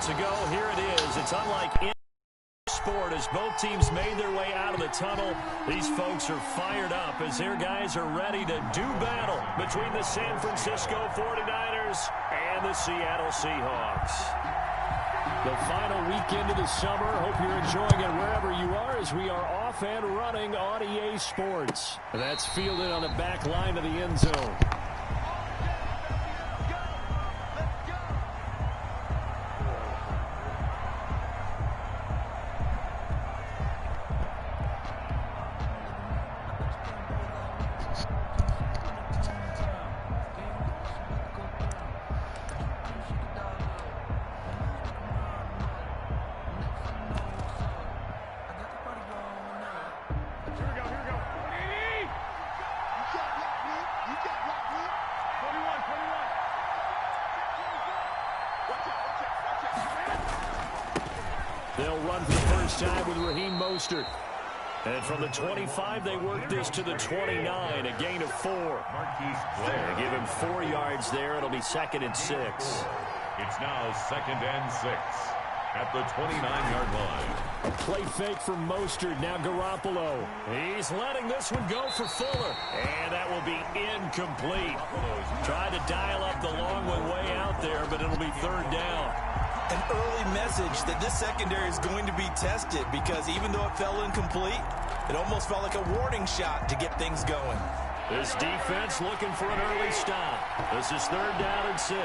Ago, here it is. It's unlike in sport as both teams made their way out of the tunnel. These folks are fired up as their guys are ready to do battle between the San Francisco 49ers and the Seattle Seahawks. The final weekend of the summer. Hope you're enjoying it wherever you are as we are off and running on EA Sports. That's fielded on the back line of the end zone. They'll run for the first time with Raheem Mostert. And from the 25, they work this to the 29, a gain of 4. They give him 4 yards there. It'll be 2nd and 6. It's now 2nd and 6 at the 29-yard line. A play fake from Mostert. Now Garoppolo. He's letting this one go for Fuller. And that will be incomplete. Tried to dial up the long one way out there, but it'll be 3rd down. An early message that this secondary is going to be tested because even though it fell incomplete, it almost felt like a warning shot to get things going. This defense looking for an early stop. This is 3rd down and 6.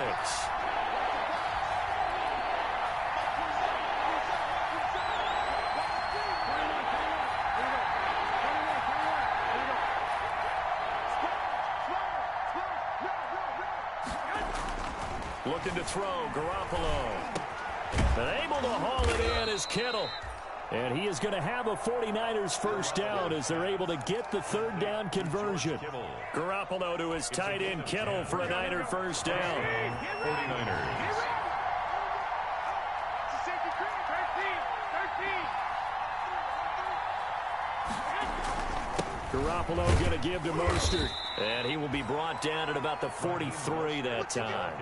Looking to throw, Garoppolo. And able to haul it in is Kittle. And he is going to have a 49ers first down as they're able to get the 3rd down conversion. Garoppolo to his tight end Kittle for a Niner first down. 49ers. Garoppolo going to give to Mostert. And he will be brought down at about the 43 that time.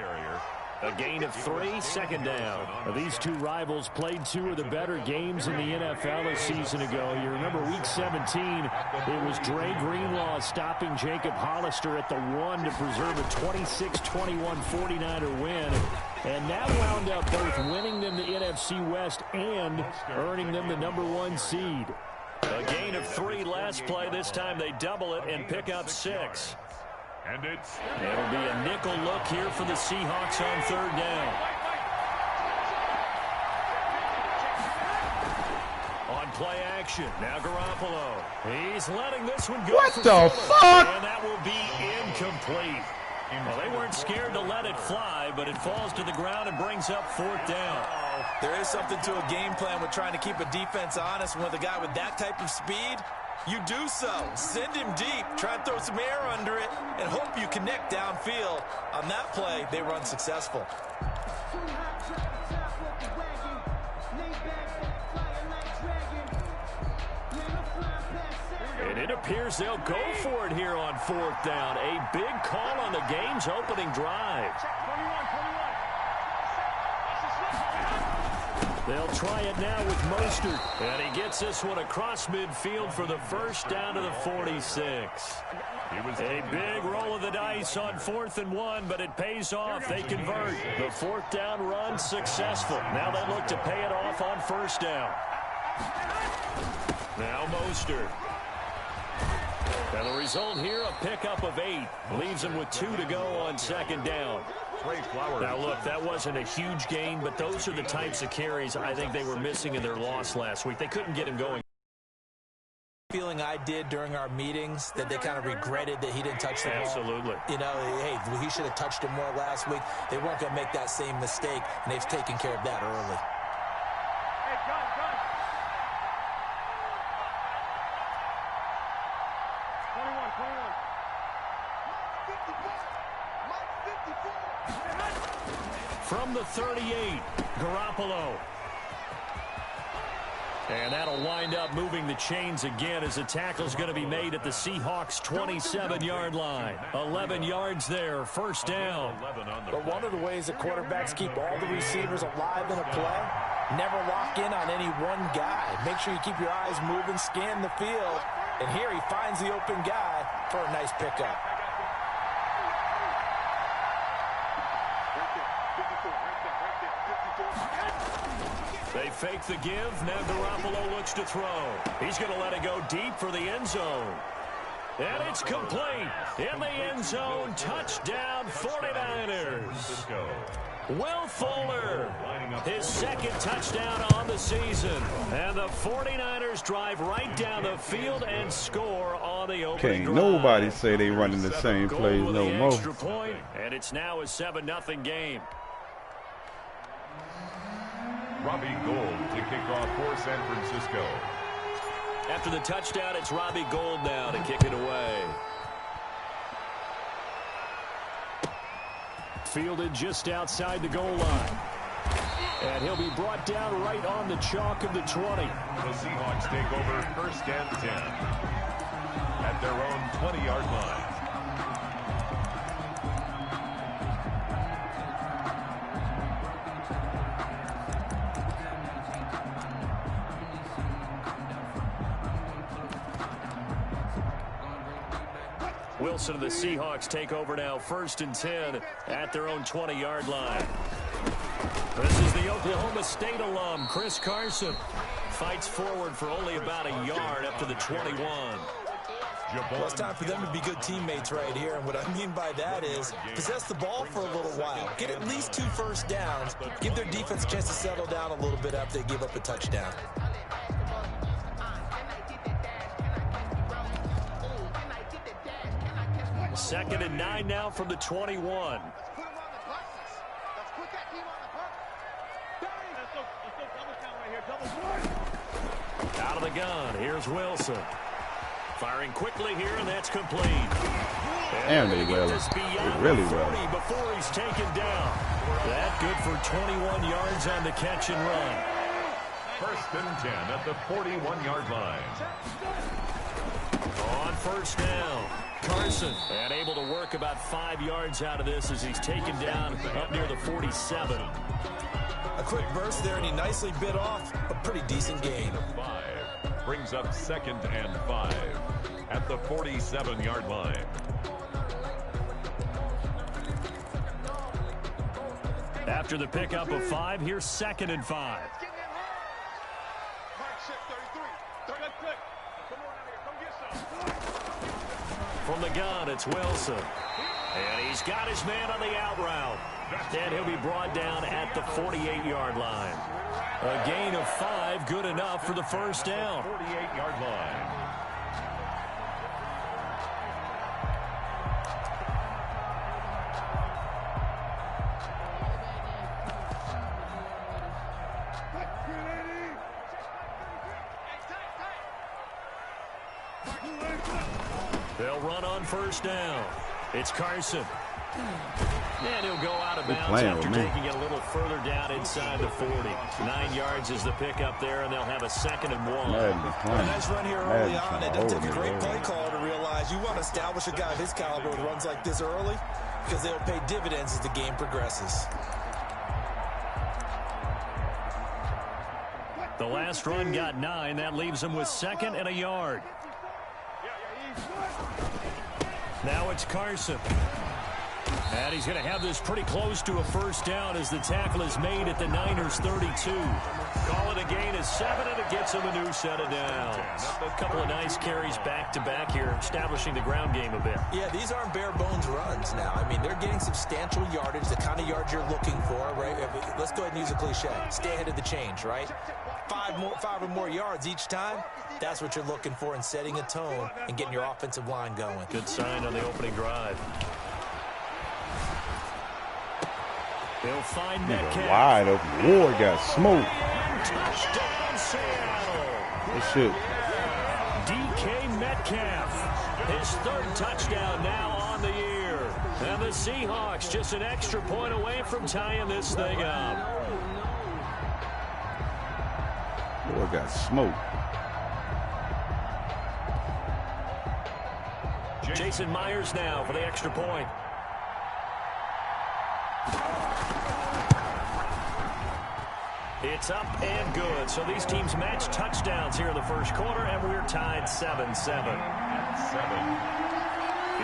A gain of 3, 2nd down. Now, these two rivals played 2 of the better games in the NFL a season ago. You remember Week 17, it was Dre Greenlaw stopping Jacob Hollister at the 1 to preserve a 26-21 49er win. And that wound up both winning them the NFC West and earning them the #1 seed. A gain of 3 last play. This time they double it and pick up 6. And it'll be a nickel look here for the Seahawks on 3rd down. On play action, now Garoppolo. He's letting this one go. What the fuck? And that will be incomplete. Well, they weren't scared to let it fly, but it falls to the ground and brings up 4th down. There is something to a game plan with trying to keep a defense honest. With a guy with that type of speed, you do so. Send him deep, try and throw some air under it, and hope you connect downfield. On that play, they run successful. And it appears they'll go for it here on 4th down. A big call on the game's opening drive. They'll try it now with Mostert. And he gets this one across midfield for the first down to the 46. A big roll of the dice on 4th and 1, but it pays off. They convert. The 4th down run successful. Now they look to pay it off on 1st down. Now Mostert. And the result here, a pickup of 8. Leaves him with 2 to go on 2nd down. Now, look, that wasn't a huge gain, but those are the types of carries I think they were missing in their loss last week. They couldn't get him going. Feeling I did during our meetings that they kind of regretted that he didn't touch the ball. Absolutely. You know, hey, he should have touched it more last week. They weren't going to make that same mistake, and they've taken care of that early. Hey, John. 21. From the 38, Garoppolo. And that'll wind up moving the chains again as the tackle's going to be made at the Seahawks' 27-yard line. 11 yards there, 1st down. But one of the ways that quarterbacks keep all the receivers alive in a play, never lock in on any one guy. Make sure you keep your eyes moving, scan the field. And here he finds the open guy for a nice pickup. They fake the give. Now Garoppolo looks to throw. He's going to let it go deep for the end zone. And it's complete. In the end zone, touchdown 49ers. Will Fuller, his 2nd touchdown on the season. And the 49ers drive right down the field and score on the opening drive. Can't nobody say they running the same plays no more. Point, and it's now a 7-0 game. Robbie Gould to kick off for San Francisco. After the touchdown, it's Robbie Gould now to kick it away. Fielded just outside the goal line. And he'll be brought down right on the chalk of the 20. The Seahawks take over 1st and 10 at their own 20-yard line. Wilson and the Seahawks take over now, 1st and 10 at their own 20-yard line. This is the Oklahoma State alum, Chris Carson. Fights forward for only about a yard up to the 21. Well, it's time for them to be good teammates right here, and what I mean by that is possess the ball for a little while. Get at least 2 first downs. Give their defense a chance to settle down a little bit after they give up a touchdown. Second and 9 now from the 21. Out of the gun. Here's Wilson. Firing quickly here, and that's complete. And they well. Really well. Before he's taken down. That good for 21 yards on the catch and run. 1st and 10 at the 41-yard line. On 1st down, Carson, and able to work about 5 yards out of this as he's taken down up near the 47. A quick burst there, and he nicely bit off a pretty decent gain. 5 brings up 2nd and 5 at the 47-yard line. After the pickup of 5, here's 2nd and 5. From the gun, it's Wilson. And he's got his man on the out route. And he'll be brought down at the 48-yard line. A gain of 5, good enough for the 1st down. 48-yard line. They'll run on 1st down. It's Carson. And he'll go out of bounds after taking it a little further down inside the 40. 9 yards is the pickup there, and they'll have a 2nd and 1. A nice run here early on. It doesn't take a great play call to realize you want to establish a guy of his caliber with runs like this early because they'll pay dividends as the game progresses. The last run got 9. That leaves him with 2nd and a yard. Now it's Carson. And he's going to have this pretty close to a first down as the tackle is made at the Niners' 32. Call it a gain of 7, and it gets him a new set of downs. A couple of nice carries back-to-back here, establishing the ground game a bit. Yeah, these aren't bare-bones runs now. I mean, they're getting substantial yardage, the kind of yards you're looking for, right? Let's go ahead and use a cliche. Stay ahead of the change, right? 5 or more yards each time. That's what you're looking for in setting a tone and getting your offensive line going. Good sign on the opening drive. He'll find Metcalf. Wide open. Ward got smoked. Touchdown, Seattle. This shit. DK Metcalf. His 3rd touchdown now on the year. And the Seahawks just an extra point away from tying this thing up. Ward got smoked. Jason Myers now for the extra point. It's up and good. So these teams match touchdowns here in the first quarter, and we're tied 7-7.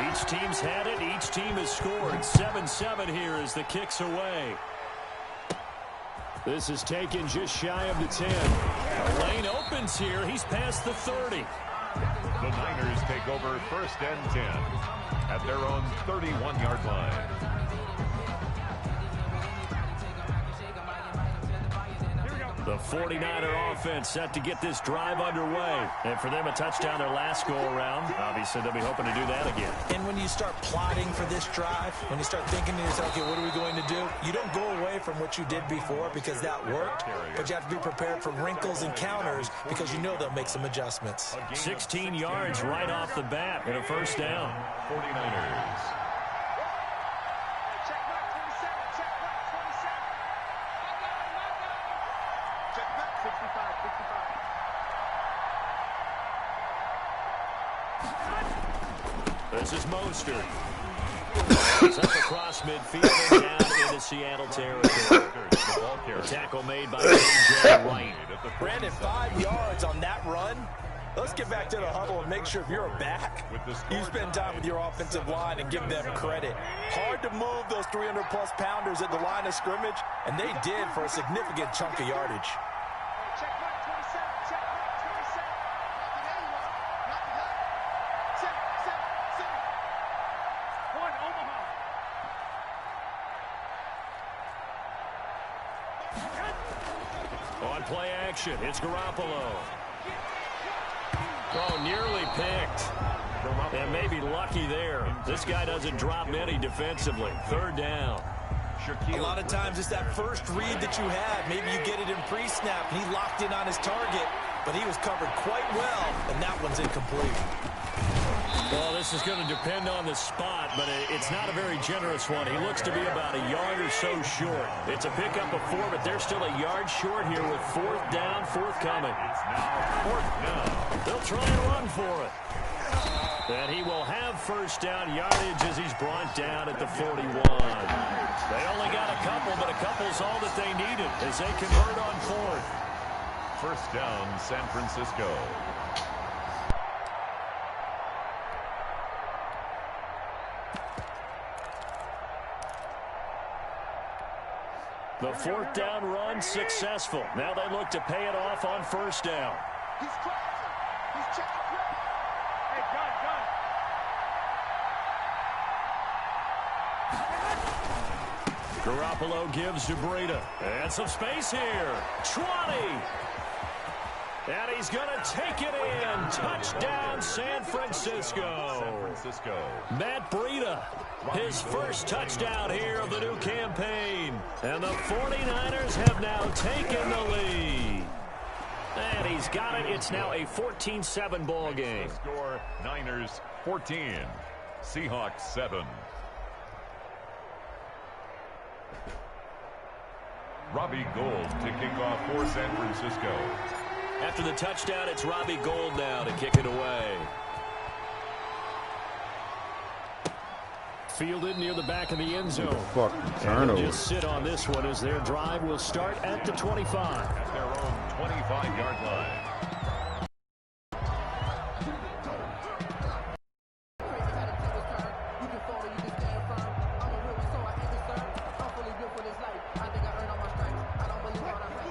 Each team's had it. Each team has scored. 7-7 here as the kick's away. This is taken just shy of the 10. The lane opens here. He's past the 30. The Niners take over 1st and 10 at their own 31-yard line. The 49er offense set to get this drive underway. And for them, a touchdown their last go-around. Obviously, they'll be hoping to do that again. And when you start plotting for this drive, when you start thinking to yourself, okay, what are we going to do? You don't go away from what you did before because that worked, but you have to be prepared for wrinkles and counters because you know they'll make some adjustments. 16 yards right off the bat and a first down. 49ers. This is Mostert. It's up across midfield and down into Seattle territory. The tackle made by A.J. Wright. Brandon, 5 yards on that run. Let's get back to the huddle and make sure if you're a back, you spend time with your offensive line and give them credit. Hard to move those 300-plus pounders at the line of scrimmage, and they did for a significant chunk of yardage. On play action, it's Garoppolo. Oh, nearly picked. And maybe lucky there. This guy doesn't drop many defensively. 3rd down. A lot of times it's that first read that you have. Maybe you get it in pre-snap, and he locked in on his target, but he was covered quite well, and that one's incomplete. Well, this is going to depend on the spot, but it's not a very generous one. He looks to be about a yard or so short. It's a pickup of 4, but they're still a yard short here with 4th down forthcoming. It's now 4th down. They'll try and run for it. And he will have first down yardage as he's brought down at the 41. They only got a couple, but a couple's all that they needed as they convert on 4th. 1st down, San Francisco. The 4th down run successful. Now they look to pay it off on 1st down. He's crossing. He's checking play. Hey, gun. Garoppolo gives to Breida. And some space here. 20. And he's going to take it in. Touchdown, San Francisco. Matt Breida, his first touchdown here of the new campaign. And the 49ers have now taken the lead. And he's got it. It's now a 14-7 ball game. Score, Niners 14, Seahawks 7. Robbie Gould to kick off for San Francisco. After the touchdown, it's Robbie Gould now to kick it away. Fielded near the back of the end zone. Fuck, turnover. Just sit on this one as their drive will start at the 25. At their own 25-yard line.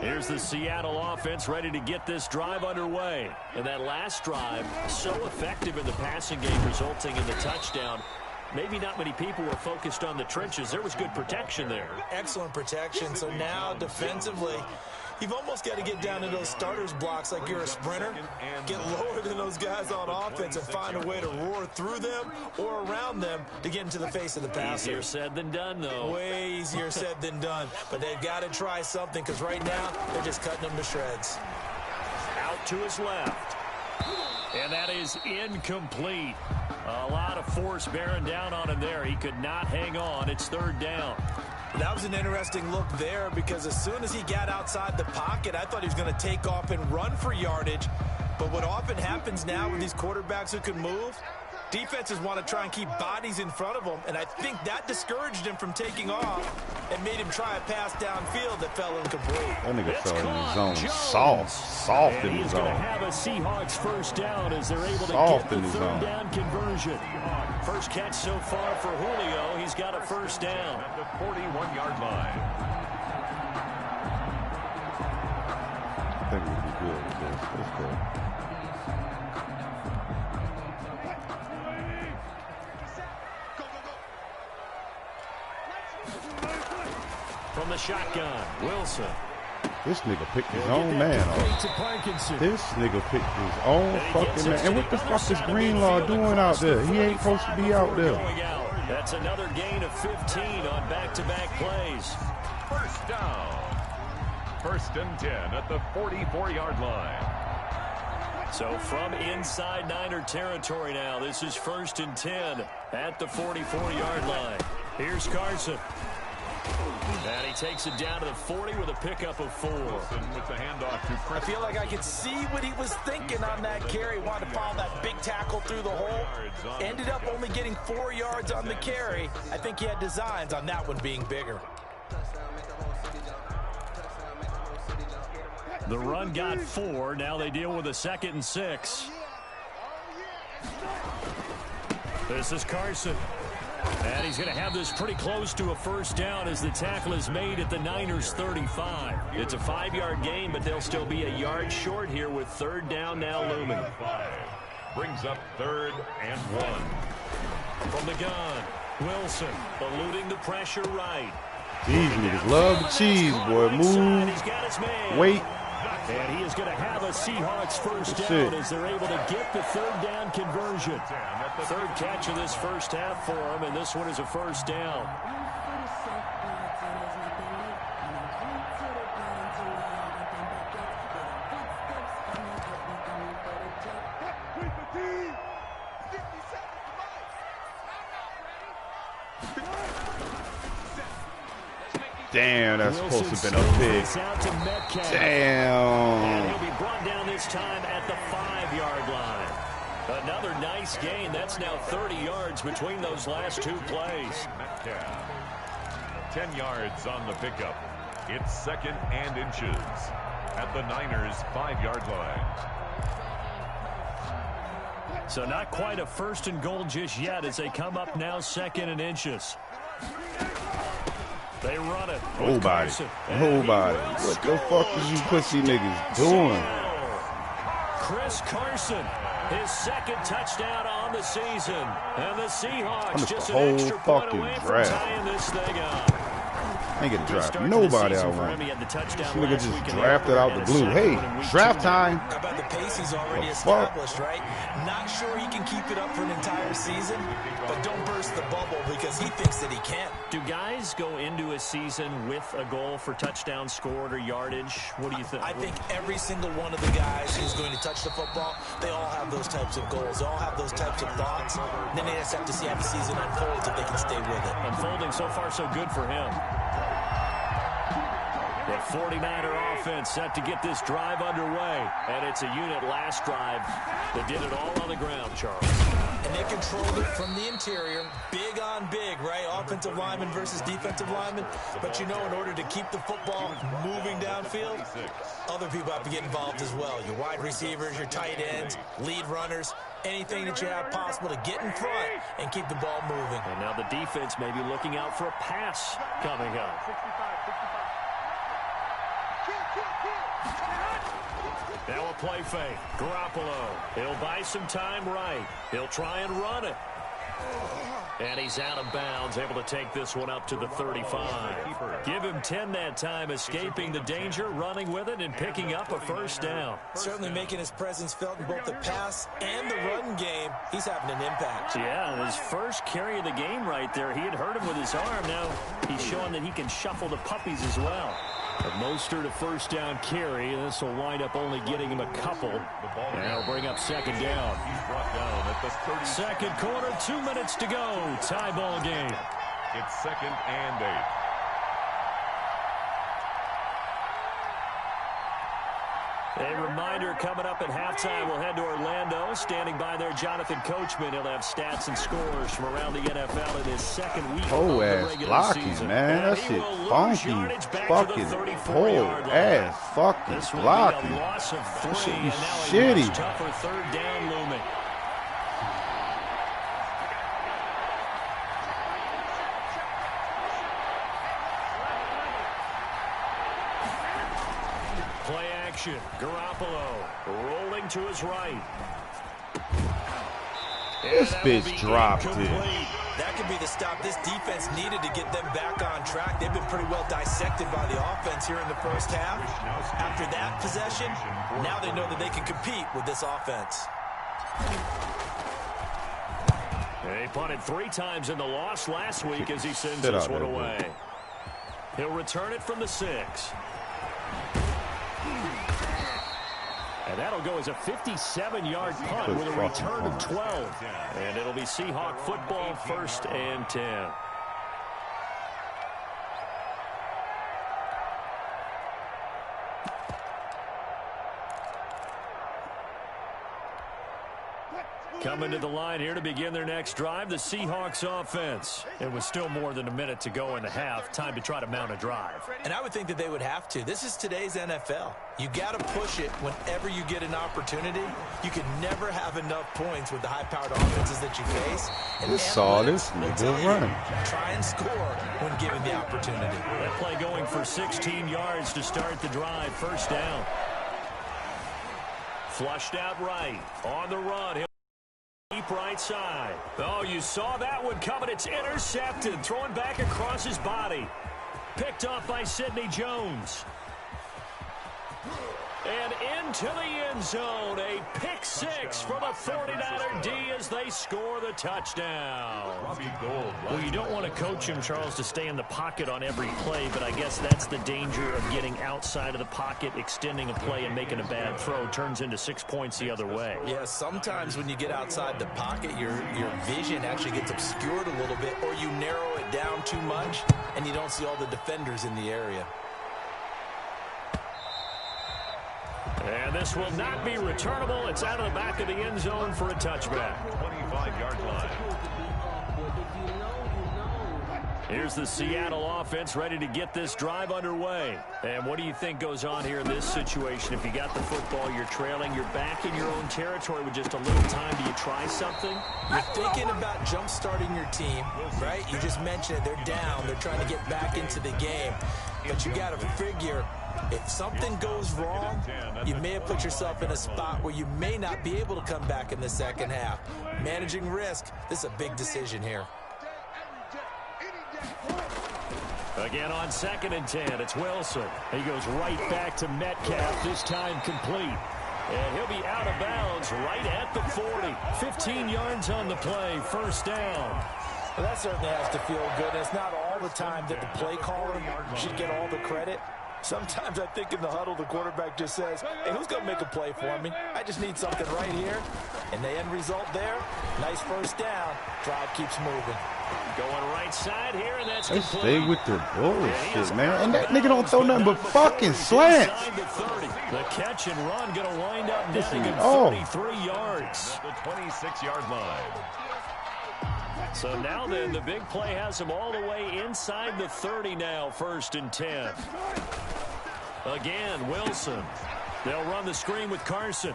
Here's the Seattle offense ready to get this drive underway. And that last drive, so effective in the passing game, resulting in the touchdown. Maybe not many people were focused on the trenches. There was good protection there. Excellent protection. So now defensively, you've almost got to get down to those starters blocks like you're a sprinter. Get lower than those guys on offense and find a way to roar through them or around them to get into the face of the passer. Easier said than done, though. Way easier said than done. But they've got to try something because right now they're just cutting them to shreds. Out to his left. And that is incomplete. A lot of force bearing down on him there. He could not hang on. It's third down. That was an interesting look there because as soon as he got outside the pocket, I thought he was going to take off and run for yardage. But what often happens now with these quarterbacks who can move, defenses want to try and keep bodies in front of them, and I think that discouraged him from taking off and made him try a pass downfield that fell incomplete. That nigga fell in his zone. Soft in his zone. He's going to have a Seahawks first down as they're able to get the third down conversion. First catch so far for Julio. He's got a first down. At the 41-yard line. I think we'll be good with this. Let's go. From the shotgun, Wilson. This nigga picked his own man off. This nigga picked his own fucking man. And what the fuck is Greenlaw doing out there? He ain't supposed to be out there. That's another gain of 15 on back-to-back plays. First down. First and 10 at the 44-yard line. So from inside Niner territory now, this is first and 10 at the 44-yard line. Here's Carson. And he takes it down to the 40 with a pickup of 4. With the handoff to Chris. I feel like I could see what he was thinking on that carry. Wanted to follow that big tackle through the hole. Ended up only getting 4 yards on the carry. I think he had designs on that one being bigger. The run got 4. Now they deal with a 2nd and 6. This is Carson. And he's going to have this pretty close to a first down as the tackle is made at the Niners' 35. It's a 5-yard gain, but they'll still be a yard short here with third down now looming. Brings up 3rd and 1. From the gun, Wilson eluding the pressure right. These niggas love the cheese, boy. Move. He's got his man. Wait. And he is going to have a Seahawks first down as they're able to get the third down conversion. Third catch of this first half for him, and this one is a first down. Damn, that's supposed to have been a pick. Damn. And he'll be brought down this time at the 5-yard line. Another nice gain. That's now 30 yards between those last 2 plays. 10 yards on the pickup. It's 2nd and inches at the Niners' 5-yard line. So not quite a first and goal just yet as they come up now 2nd and inches. They run it. Nobody. What the fuck is you pussy niggas doing? Chris Carson, his 2nd touchdown on the season. And the Seahawks just an extra point away from tying this thing up. I ain't gonna draft nobody I want. This nigga just drafted out the blue. Hey, draft time. How about the pace he's already established, right? Not sure he can keep it up for an entire season, but don't burst the bubble because he thinks that he can. Do guys go into a season with a goal for touchdowns scored or yardage? What do you think? I think every single one of the guys who's going to touch the football, they all have those types of goals. They all have those types of thoughts. And then they just have to see how the season unfolds if they can stay with it. Unfolding so far so good for him. The 49er offense set to get this drive underway. And it's a unit last drive that did it all on the ground, Charles. And they controlled it from the interior. Big on big, right? Offensive lineman versus defensive lineman. But you know, in order to keep the football moving downfield, other people have to get involved as well. Your wide receivers, your tight ends, lead runners, anything that you have possible to get in front and keep the ball moving. And now the defense may be looking out for a pass coming up. Now a play fake. Garoppolo. He'll buy some time right. He'll try and run it. And he's out of bounds, able to take this one up to the 35. Give him 10 that time, escaping the danger, running with it, and picking up a first down. Certainly making his presence felt in both the pass and the run game. He's having an impact. Yeah, his first carry of the game right there. He had hurt him with his arm. Now he's showing that he can shuffle the puppies as well. But Mostert a first down carry, and this will wind up only getting him a couple. And it'll bring up second down. He's brought down at the 30. Second quarter, 2 minutes to go. Tie ball game. It's 2nd and 8. A reminder coming up at halftime. We'll head to Orlando. Standing by there, Jonathan Coachman. He'll have stats and scores from around the NFL in his second week of the regular blocking, season. man. That shit funky. Fucking whole ass fucking blocking. That shit be shitty. Tougher third down looming. Play action. Garoppolo rolling to his right. This bitch dropped it. That could be the stop this defense needed to get them back on track. They've been pretty well dissected by the offense here in the first half. After that possession, now they know that they can compete with this offense. He punted 3 times in the loss last week as he sends this one away. He'll return it from the 6. And that'll go as a 57-yard punt with a return of 12. And it'll be Seahawk football, 1st and 10. Coming to the line here to begin their next drive, the Seahawks offense. And with still more than a minute to go in the half, time to try to mount a drive. And I would think that they would have to. This is today's NFL. You got to push it whenever you get an opportunity. You can never have enough points with the high-powered offenses that you face. And this saw this nigga running. Try and score when given the opportunity. That play going for 16 yards to start the drive. First down. Flushed out right. On the run. Deep right side. Oh, you saw that one coming. It's intercepted. Throwing back across his body. Picked off by Sidney Jones. And into the end zone. A pick 6 for the 49er D as they score the touchdown. Well, you don't want to coach him, Charles, to stay in the pocket on every play, but I guess that's the danger of getting outside of the pocket, extending a play and making a bad throw. Turns into 6 points the other way. Yeah, sometimes when you get outside the pocket, your vision actually gets obscured a little bit, or you narrow it down too much, and you don't see all the defenders in the area. And this will not be returnable. It's out of the back of the end zone for a touchback. 25-yard line. Here's the Seattle offense ready to get this drive underway. And what do you think goes on here in this situation? If you got the football, you're trailing, you're back in your own territory with just a little time. Do you try something? You're thinking about jump-starting your team, right? You just mentioned it. They're down. They're trying to get back into the game. But you got to figure, if something goes wrong, you may have put yourself in a spot where you may not be able to come back in the second half. Managing risk, this is a big decision here. Again on 2nd and 10, it's Wilson. He goes right back to Metcalf, this time complete. And he'll be out of bounds right at the 40. 15 yards on the play, first down. Well, that certainly has to feel good. It's not all the time that the play caller should get all the credit. Sometimes I think in the huddle, the quarterback just says, hey, who's going to make a play for me? I just need something right here. And the end result there, nice first down. Drive keeps moving. Going right side here, and that's they complete. stay with their bullshit, man. And that nigga don't throw nothing but fucking slants. The catch and run going to wind up netting him 33 yards. At the 26-yard line. So now then, the big play has him all the way inside the 30 now, 1st and 10. Again, Wilson. They'll run the screen with Carson.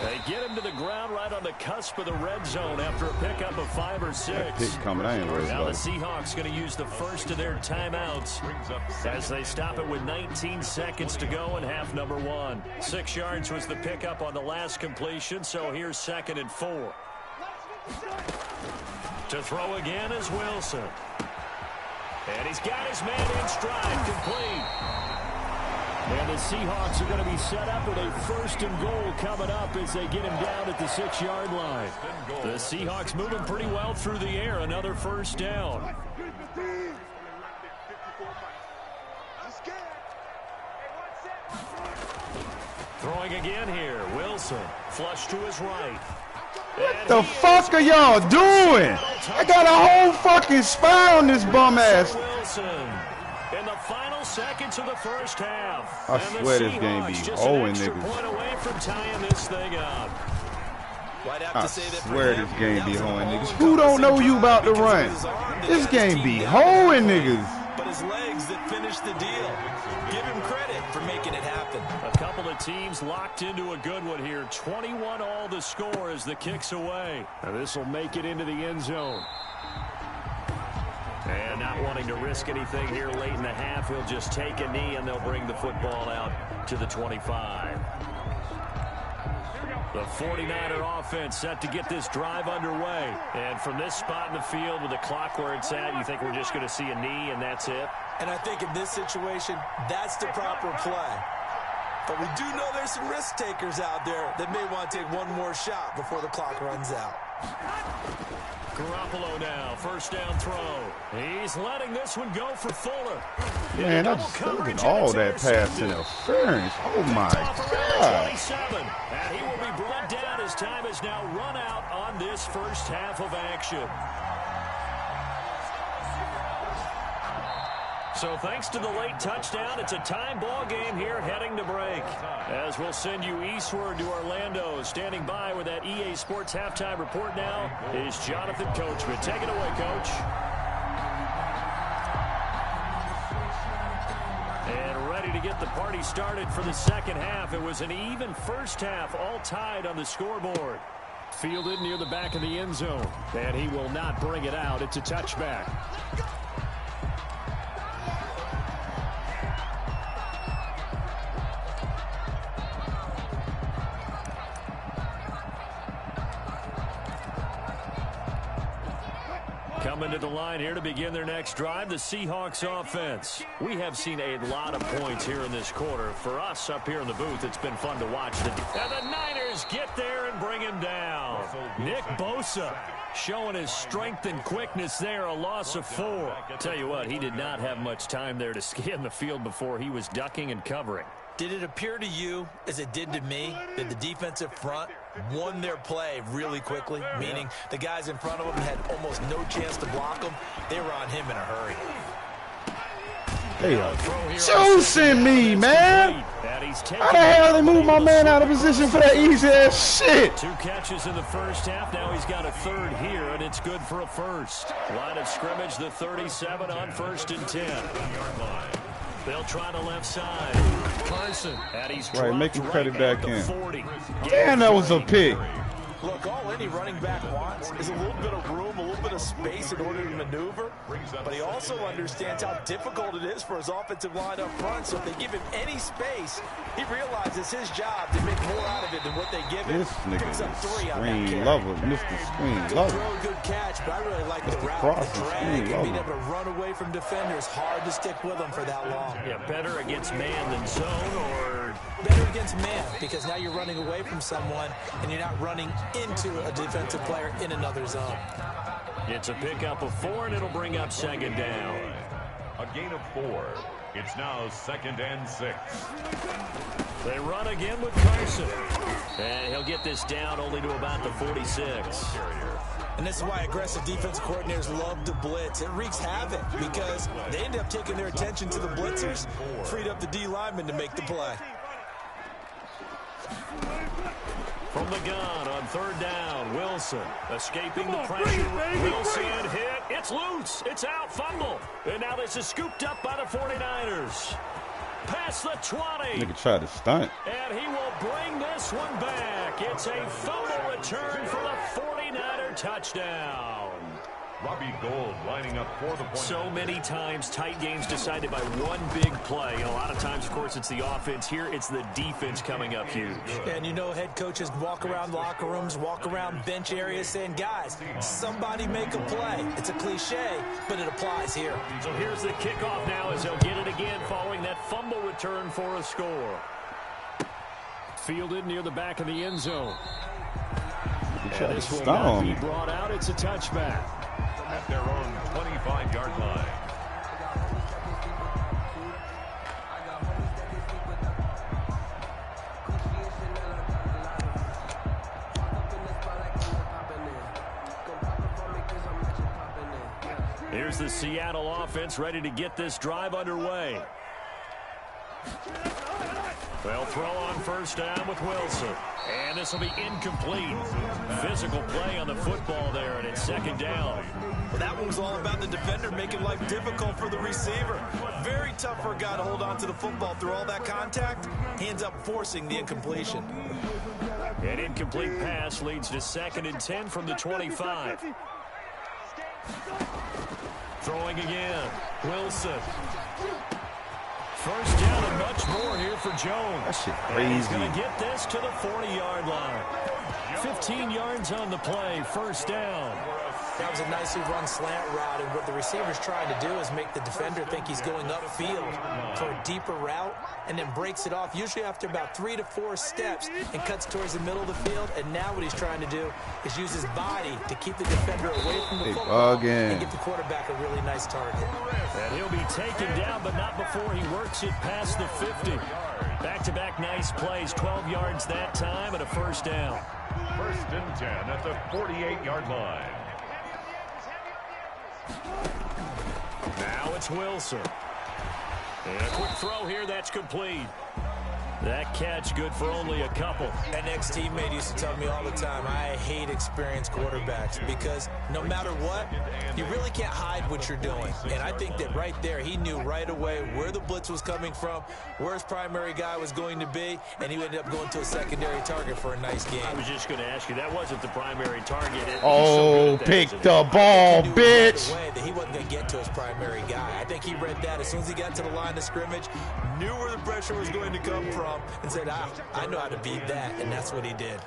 They get him to the ground right on the cusp of the red zone after a pickup of 5 or 6. That pick coming, I ain't worried Now about the Seahawks going to use the first of their timeouts as they stop it with 19 seconds to go in half number 1. 6 yards was the pickup on the last completion, so here's 2nd and 4. To throw again is Wilson. And he's got his man in stride, complete. And the Seahawks are going to be set up with a 1st and goal coming up as they get him down at the 6-yard line. The Seahawks moving pretty well through the air. Another 1st down. Throwing again here. Wilson. Flush to his right. What the fuck are y'all doing? I got a whole fucking spy on this bum ass. Wilson. In the final seconds of the first half. I swear this game be hoeing niggas. Point away from tying this thing up. I swear this game be hoeing niggas. Who don't know you about to run? This game be hoeing niggas. But his legs that finished the deal. Give him credit for making it happen. A couple of teams locked into a good one here. 21 all the score as the kick's away. Now this will make it into the end zone. And not wanting to risk anything here late in the half, he'll just take a knee and they'll bring the football out to the 25. The 49er offense set to get this drive underway. And from this spot in the field with the clock where it's at, you think we're just going to see a knee and that's it? And I think in this situation, that's the proper play. But we do know there's some risk takers out there that may want to take one more shot before the clock runs out. Garoppolo now, 1st down throw. He's letting this one go for Fuller. Man, I just look at all that pass interference. Oh my God. 27, and he will be brought down as time is now run out on this first half of action. So thanks to the late touchdown, it's a tie ball game here heading to break. As we'll send you eastward to Orlando. Standing by with that EA Sports halftime report now is Jonathan Coachman. Take it away, Coach. And ready to get the party started for the second half. It was an even first half, all tied on the scoreboard. Fielded near the back of the end zone. And he will not bring it out. It's a touchback. Coming to the line here to begin their next drive, the Seahawks offense. We have seen a lot of points here in this quarter. For us up here in the booth, it's been fun to watch. And the Niners get there and bring him down. Nick Bosa showing his strength and quickness there, a loss of 4. Tell you what, he did not have much time there to scan the field before he was ducking and covering. Did it appear to you, as it did to me, that the defensive front won their play really quickly? Meaning the guys in front of them had almost no chance to block them. They were on him in a hurry. They are juicing me, man. How the hell they move my man out of position for that easy ass shit? 2 catches in the first half. Now he's got a 3rd here, and it's good for a 1st. Line of scrimmage, the 37 on 1st and 10. They'll try the left side. Carson. And he's right, make him cut it back in. 40. Damn, that was a pick. Look, all any running back wants is a little bit of room, a little bit of space in order to maneuver. But he also understands how difficult it is for his offensive line up front. So if they give him any space, he realizes his job to make more out of it than what they give him. This nigga is screen lover, Mr. Screen Lover. Good catch, but I really like the route, Cross the drag, and being able to run away from defenders. Hard to stick with them for that long. Yeah, better against man than zone, or better against man, because now you're running away from someone and you're not running into a defensive player in another zone. It's a pickup of 4, and it'll bring up 2nd down. A gain of 4. It's now 2nd and 6. They run again with Carson. And he'll get this down only to about the 46. And this is why aggressive defensive coordinators love to blitz. It wreaks havoc because they end up taking their attention to the blitzers, freed up the D lineman to make the play. From the gun on 3rd down, Wilson escaping the pressure. Wilson hit. It's loose. It's out. Fumble. And now this is scooped up by the 49ers. Past the 20. Nigga tried to stunt. And he will bring this one back. It's a fumble return for the 49er touchdown. Robbie Gould lining up for the point. So many times tight games decided by one big play. And a lot of times, of course, it's the offense. Here, it's the defense coming up huge. And you know head coaches walk around locker rooms, walk around bench areas saying, guys, somebody make a play. It's a cliche, but it applies here. So here's the kickoff now as they'll get it again following that fumble return for a score. Fielded near the back of the end zone. And this will not be brought out. It's a touchback. At their own 25-yard line. Here's the Seattle offense ready to get this drive underway. They'll throw on first down with Wilson. And this will be incomplete. Physical play on the football there, and it's second down. Well, that one was all about the defender making life difficult for the receiver. Very tough for a guy to hold on to the football through all that contact. He ends up forcing the incompletion. An incomplete pass leads to 2nd and 10 from the 25. Throwing again. Wilson. First down and much more here for Jones. That shit crazy. He's going to get this to the 40-yard line. 15 yards on the play. First down. That was a nicely run slant route, and what the receiver's trying to do is make the defender think he's going upfield for a deeper route, and then breaks it off, usually after about 3 to 4 steps, and cuts towards the middle of the field. And now what he's trying to do is use his body to keep the defender away from the football and get the quarterback a really nice target. And he'll be taken down, but not before he works it past the 50. Back-to-back nice plays, 12 yards that time, and a first down. First and 10 at the 48-yard line. Now it's Wilson. And a quick throw here, that's complete. That catch good for only a couple. An ex-teammate used to tell me all the time, I hate experienced quarterbacks because no matter what, you really can't hide what you're doing. And I think that right there, he knew right away where the blitz was coming from, where his primary guy was going to be, and he ended up going to a secondary target for a nice game. I was just going to ask you, that wasn't the primary target. Oh, pick the ball, bitch. Right away that he wasn't going to get to his primary guy. I think he read that as soon as he got to the line of scrimmage, knew where the pressure was going to come from, and said, I know how to beat that, and that's what he did.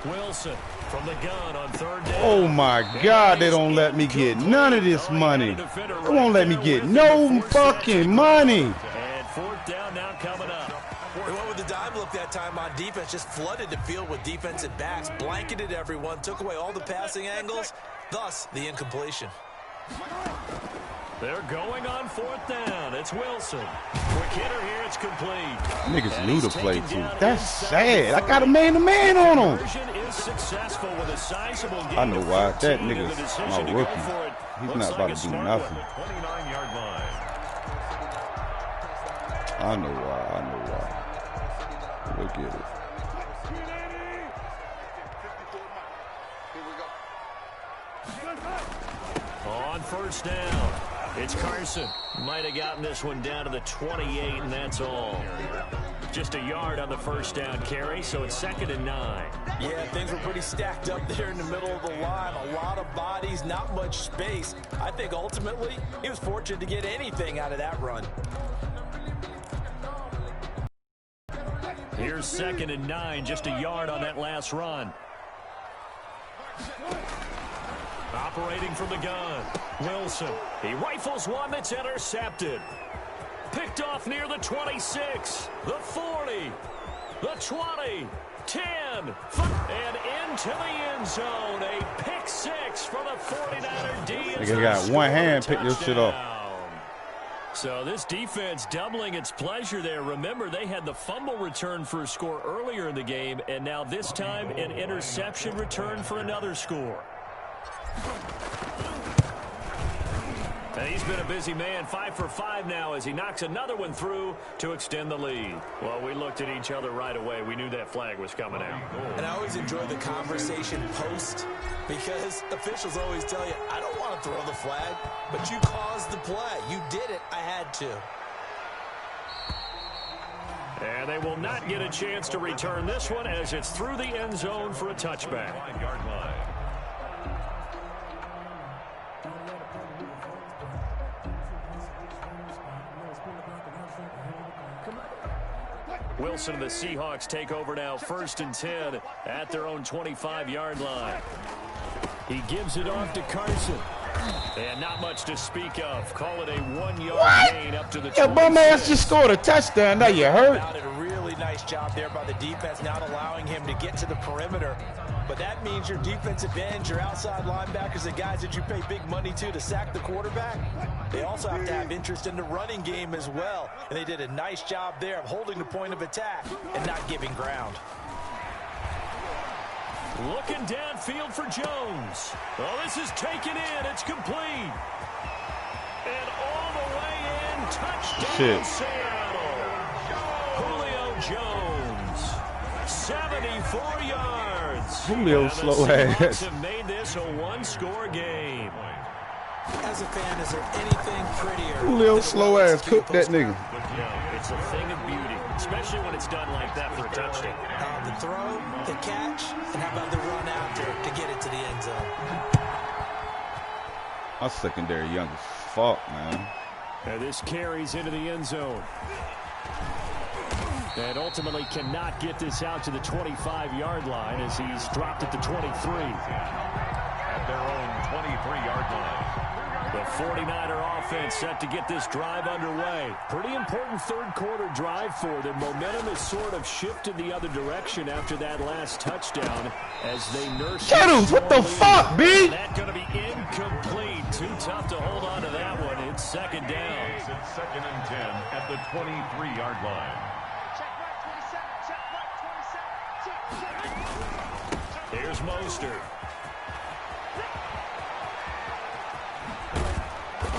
Wilson from the gun on third down. Oh, my God, they don't let me get none of this money. They won't let me get no fucking money. And fourth down now coming up. They went with the dime look that time on defense, just flooded the field with defensive backs, blanketed everyone, took away all the passing angles, thus the incompletion. They're going on fourth down. It's Wilson. Quick hitter here. It's complete. Niggas knew to play, too. That's sad. I got a man-to-man on him. Is successful with a sizable game. I know why. That nigga's my rookie. He's not about to do nothing. 29-yard line. I know why. Look at it. On first down, it's Carson. Might have gotten this one down to the 28, and that's all. Just a yard on the first down carry, so it's 2nd and 9. Yeah, things were pretty stacked up there in the middle of the line. A lot of bodies, not much space. I think ultimately he was fortunate to get anything out of that run. Here's 2nd and 9, just a yard on that last run. Operating from the gun, Wilson. He rifles one that's intercepted. Picked off near the 26, the 40, the 20, 10, and into the end zone. A pick six for the 49er D. Nigga got one hand, pick this shit up. So this defense doubling its pleasure there. Remember, they had the fumble return for a score earlier in the game, and now this time an interception return for another score. And he's been a busy man, 5 for 5 now as he knocks another one through to extend the lead. Well, we looked at each other right away. We knew that flag was coming out. And I always enjoy the conversation post because officials always tell you, I don't want to throw the flag, but you caused the play. You did it. I had to. And they will not get a chance to return this one as it's through the end zone for a touchback. 5-yard line. Wilson and the Seahawks take over now, 1st and 10 at their own 25-yard line. He gives it off to Carson. And not much to speak of. Call it a 1-yard gain up to the 26. Yeah, bum ass just scored a touchdown. Now you hurt. Did a really nice job there by the defense, not allowing him to get to the perimeter. But that means your defensive ends, your outside linebackers, the guys that you pay big money to sack the quarterback, they also have to have interest in the running game as well. And they did a nice job there of holding the point of attack and not giving ground. Looking downfield for Jones. Oh, this is taken in. It's complete. And all the way in. Touchdown, Seattle. Julio Jones. 74 yards. Julio slow ass. The Seahawks have made this a one-score game. As a fan, is there anything prettier? Julio slow ass. Cook that nigga. No, it's a thing of beauty, especially when it's done like that for a touchdown. The throw, the catch, and how about the run out there to get it to the end zone? Our secondary young as fuck, man. And this carries into the end zone. And ultimately cannot get this out to the 25-yard line as he's dropped at the 23. At their own 23-yard line. The 49er offense set to get this drive underway. Pretty important third-quarter drive for them. Momentum has sort of shifted the other direction after that last touchdown as they nurse. Get him! What the fuck, B? That's going to be incomplete. Too tough to hold on to that one. It's 2nd down. It's 2nd and 10 at the 23-yard line. Here's Mostert.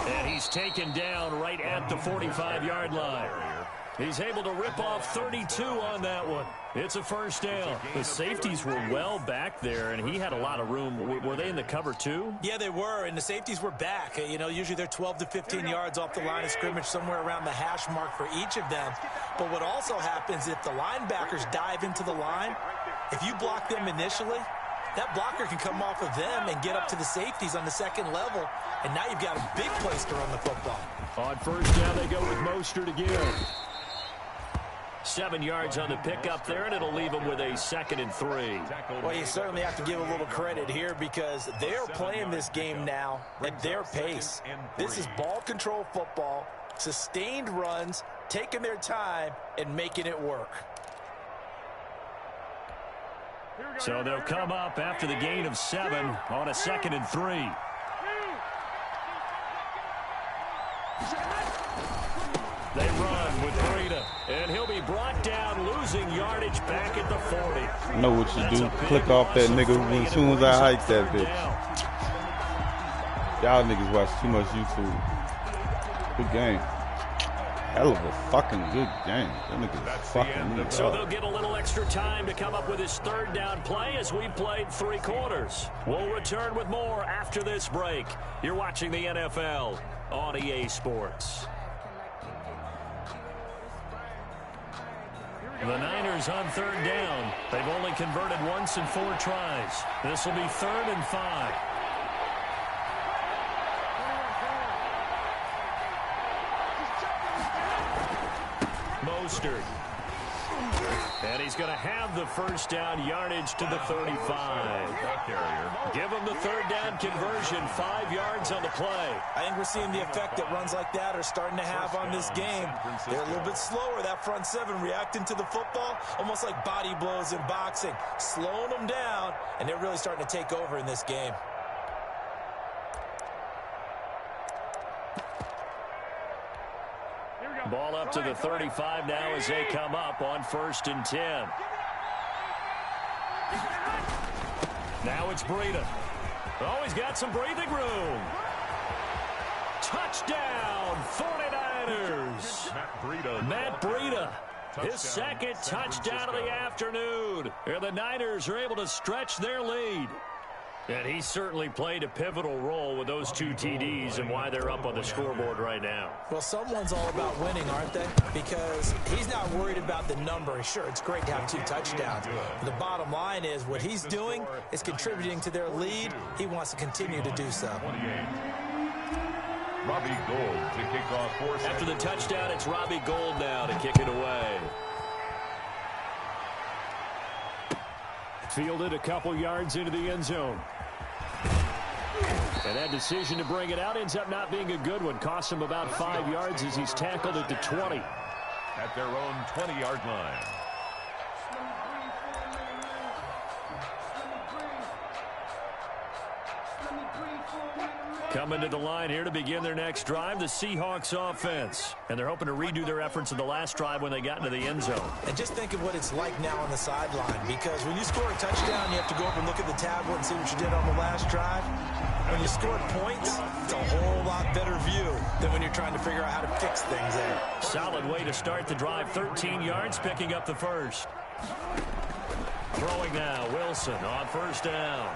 And he's taken down right at the 45-yard line. He's able to rip off 32 on that one. It's a 1st down. The safeties were well back there, and he had a lot of room. Were they in the cover too? Yeah, they were, and the safeties were back. You know, usually they're 12 to 15 yards off the line of scrimmage, somewhere around the hash mark for each of them. But what also happens if the linebackers dive into the line, if you block them initially, that blocker can come off of them and get up to the safeties on the 2nd level, and now you've got a big place to run the football. On 1st down, they go with Mostert again. 7 yards on the pickup there, and it'll leave them with a 2nd and 3. Well, you certainly have to give a little credit here because they're playing this game now at their pace. This is ball control football, sustained runs, taking their time, and making it work. So they'll come up after the gain of 7 on a 2nd and 3. They run with Breida, and he'll be brought down, losing yardage back at the 40. I know what you do. Click off that nigga as soon as I hike that bitch. Y'all niggas watch too much YouTube. Good game. Hell of a fucking good game. That nigga's fucking me up. So they'll get a little extra time to come up with his 3rd down play as we played 3 quarters. We'll return with more after this break. You're watching the NFL on EA Sports. The Niners on 3rd down. They've only converted once in 4 tries. This will be 3rd and 5. Mostert. And he's going to have the 1st down yardage to the 35. Give him the 3rd down conversion, 5 yards on the play. I think we're seeing the effect that runs like that are starting to have on this game. They're a little bit slower, that front 7, reacting to the football, almost like body blows in boxing, slowing them down, and they're really starting to take over in this game. Ball up to the 35 now as they come up on 1st and 10. Now it's Breida. Oh, he's got some breathing room. Touchdown, 49ers. Matt Breida. His 2nd touchdown of the afternoon. And the Niners are able to stretch their lead. And he certainly played a pivotal role with those 2 TDs and why they're up on the scoreboard right now. Well, someone's all about winning, aren't they? Because he's not worried about the number. Sure, it's great to have 2 touchdowns. But the bottom line is what he's doing is contributing to their lead. He wants to continue to do so. Robbie Gould to kick off 4 seconds. After the touchdown, it's Robbie Gould now to kick it away. Fielded a couple yards into the end zone. And that decision to bring it out ends up not being a good one. Costs him about 5 yards as he's tackled at the 20. At their own 20-yard line. Coming to the line here to begin their next drive, the Seahawks offense. And they're hoping to redo their efforts in the last drive when they got into the end zone. And just think of what it's like now on the sideline, because when you score a touchdown, you have to go up and look at the tablet and see what you did on the last drive. When you score points, it's a whole lot better view than when you're trying to figure out how to fix things there. Solid way to start the drive. 13 yards, picking up the first. Throwing now, Wilson on first down.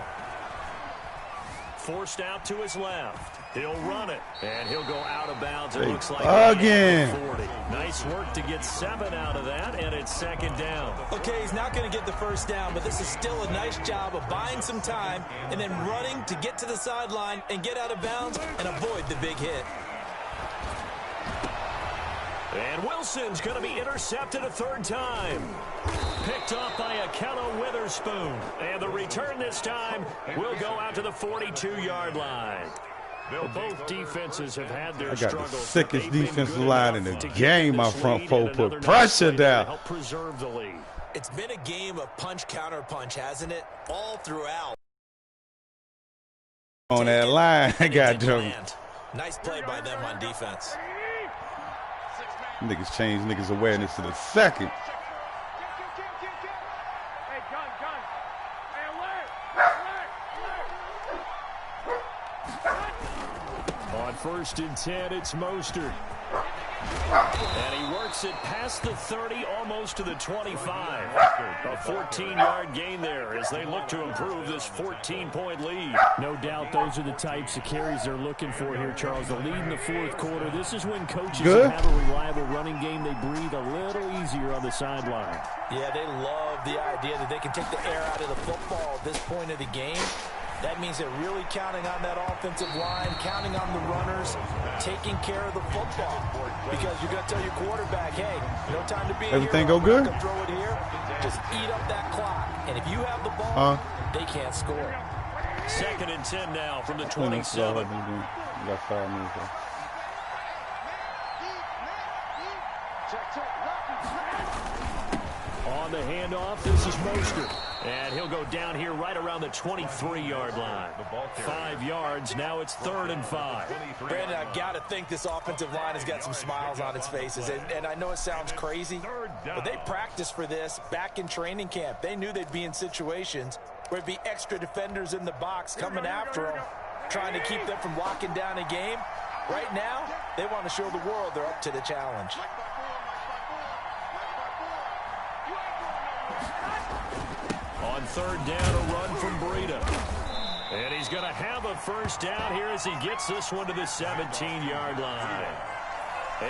Forced out to his left. He'll run it, and he'll go out of bounds. It looks like again. 40. Nice work to get 7 out of that, and it's second down. Okay, he's not going to get the first down, but this is still a nice job of buying some time and then running to get to the sideline and get out of bounds and avoid the big hit. And Wilson's going to be intercepted a 3rd time. Picked off by Akello Witherspoon. And the return this time will go out to the 42-yard line. Both defenses have had their struggles. I got the sickest defensive line in the game. My front four put pressure down. Help preserve the lead. It's been a game of punch-counter-punch, hasn't it? All throughout. On that line, I got them. Nice play by them on defense. Niggas change niggas' awareness to the second. On 1st and 10, it's Mostert. And he works it past the 30, almost to the 25. A 14-yard gain there as they look to improve this 14-point lead. No doubt those are the types of carries they're looking for here, Charles. The lead in the 4th quarter. This is when coaches have a reliable running game. They breathe a little easier on the sideline. Yeah, they love the idea that they can take the air out of the football at this point of the game. That means they're really counting on that offensive line, counting on the runners, taking care of the football. Because you're going to tell your quarterback, hey, no time to be here. Everything go good? Throw it here. Just eat up that clock. And if you have the ball, they can't score. 2nd and 10 now from the 27. On the handoff, this is Mostert. And he'll go down here right around the 23-yard line. 5 yards, now it's 3rd and 5. Brandon, I've got to think this offensive line has got some smiles on its faces. And I know it sounds crazy, but they practiced for this back in training camp. They knew they'd be in situations where there'd be extra defenders in the box coming after them, trying to keep them from locking down a game. Right now, they want to show the world they're up to the challenge. On 3rd down, a run from Breida. And he's going to have a first down here as he gets this one to the 17-yard line.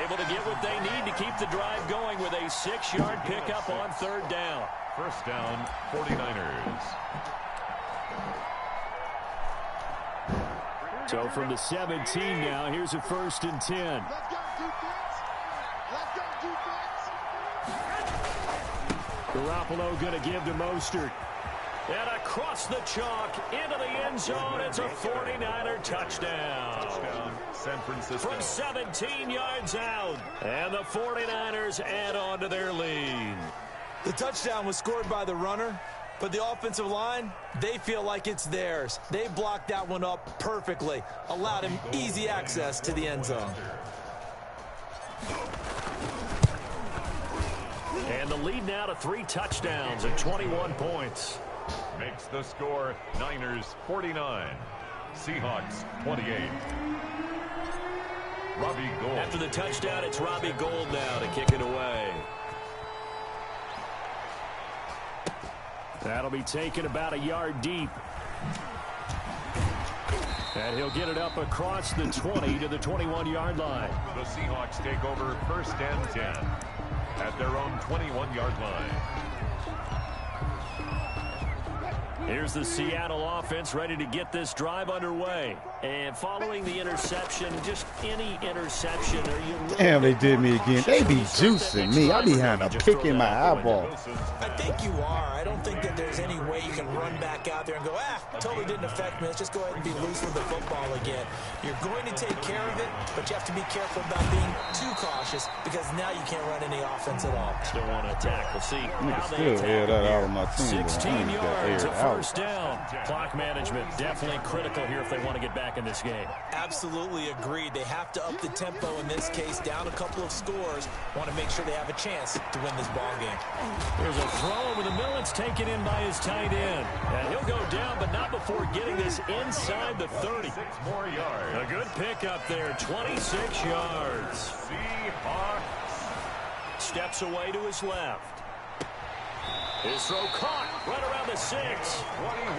Able to get what they need to keep the drive going with a 6-yard pickup on 3rd down. First down, 49ers. So from the 17 now, here's a 1st and 10. Let's go, defense. Let's go, defense. Garoppolo going to give to Mostert. And across the chalk into the end zone. It's a 49er touchdown. San Francisco. From 17 yards out. And the 49ers add on to their lead. The touchdown was scored by the runner, but the offensive line, they feel like it's theirs. They blocked that one up perfectly, allowed him easy access to the end zone. And the lead now to 3 touchdowns and 21 points. Makes the score Niners 49, Seahawks 28. Robbie Gould. After the touchdown, it's Robbie Gould now to kick it away. That'll be taken about a yard deep. And he'll get it up across the 20 to the 21-yard line. The Seahawks take over 1st and 10 at their own 21-yard line. Here's the Seattle offense ready to get this drive underway. And following the interception, just any interception. Damn, they did me again. They be juicing me. I be having a pick in my eyeball. I think you are. I don't think that there's any way you can run back out there and go, totally didn't affect me. Let's just go ahead and be loose with the football again. You're going to take care of it, but you have to be careful about being too cautious because now you can't run any offense at all. Still want to attack. We'll see how they still air that out of my team. 16 yards of first down. Clock management definitely critical here if they want to get back in this game. Absolutely agreed. They have to up the tempo in this case, down a couple of scores. Want to make sure they have a chance to win this ball game. Here's a throw over the middle. It's taken in by his tight end. And he'll go down, but not before getting this inside the 30. 6 more yards. A good pickup there, 26 yards. Seahawks. Steps away to his left. His throw caught right around the 6.